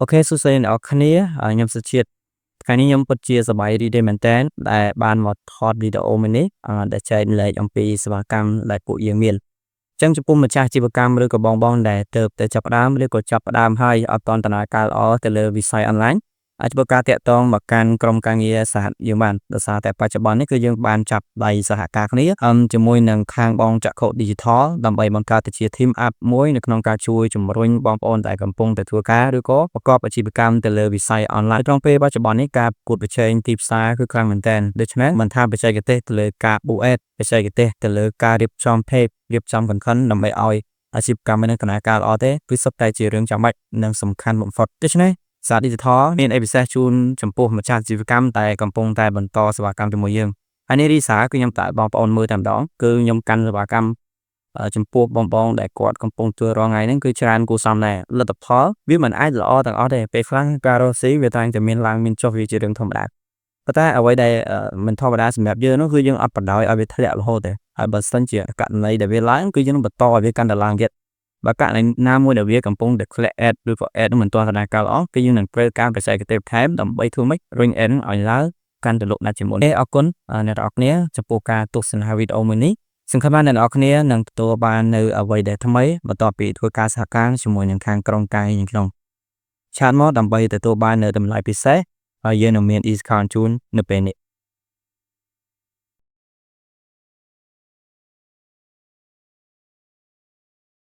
អូខេសួស្តីអ្នកនរគ្នាខ្ញុំសុជាតិថ្ងៃនេះខ្ញុំពិតជាសប្បាយរីករាយមែនទែនដែលបានមកថតវីដេអូមួយនេះដែលចែករំលែកអំពីសេវាកម្មដែលពួកយើងមានអញ្ចឹងចំពោះម្ចាស់អាជីវកម្មឬក៏បងដែលទើបតែចាប់ផ្ដើមឬក៏ចាប់ផ្ដើមហើយអត់ទាន់ដំណើរការល្អទៅលើវិស័យអនឡាញអាចធ្វើការតាក់ទងមកកាន់ក្រុមការងារសហយើងបានដោយសារតែបច្ចុប្បន្ននេះគឺយើងបានចាប់ដៃសហការគ្នាជាមួយនឹងខាងបងចក្ខុ Digital ដើម្បីបង្កើតទៅជា team up មួយនៅក្នុងការជួយជំរុញបងប្អូនដែលកំពុងតែធ្វើការឬក៏ប្រកបអាជីវកម្មទៅលើវិស័យអនឡាញក្នុងពេលបច្ចុប្បន្ននេះការប្រកួតប្រជែងទីផ្សារគឺខ្លាំងមែនទែនដូច្នេះមិនថាបច្ចេកទេសទៅលើការប៊ូអេតបច្ចេកទេសទៅលើការរៀបចំ page រៀបចំ content ដើម្បីឲ្យអាជីវកម្មមានដំណើរការល្អទេគឺសុទ្ធតែជារឿងចាំបាច់និងសំខាន់បំផុតដូច្នេះសារ Digital មានអីពិសេសជូនចំពោះម្ចាស់អាជីវកម្មតែកំពុងតែបន្តសេវាកម្មជាមួយយើងហើយនេះរីសាគឺខ្ញុំតែបងប្អូនមើលតែម្ដងគឺខ្ញុំកាន់សេវាកម្មចំពោះបងដែលគាត់កំពុងធ្វើរាល់ថ្ងៃហ្នឹងគឺច្រើនគួរសមដែរលទ្ធផលវាមិនអាចល្អទាំងអស់ទេពេលខ្លះការរកស៊ីវាតែងតែមានឡើងមានចុះវាជារឿងធម្មតាប៉ុន្តែអ្វីដែលមិនធម្មតាសម្រាប់យើងនោះគឺយើងអត់បដ ாய் ឲ្យវាធ្លាក់រហូតទេហើយបើសិនជាករណីដែលវាឡើងគឺយើងបន្តឲ្យវាកាន់តែឡើងទៀតបើករណីណាមួយដែលវាកំពុងតែធ្លាក់ ad ឬក៏ ad នោះមិនទាន់ដំណើរការល្អគឺយើងនឹងត្រូវការបច្ចេកទេសបន្ថែមដើម្បីធ្វើម៉េចរុញ ad ឲ្យឡើងកាន់តែលោកណាស់ជាងមុនអរគុណអ្នកនរគ្នាចំពោះការទស្សនាវីដេអូមួយនេះសង្ឃឹមថាអ្នកនរគ្នានឹងទទួលបាននៅអ្វីដែលថ្មីបន្ទាប់ពីធ្វើការសហការជាមួយនឹងខាងក្រុមការងារក្នុងឆាតមកដើម្បីទទួលបាននៅតម្លៃពិសេសហើយយើងនឹងមាន discount ជូននៅពេលនេះ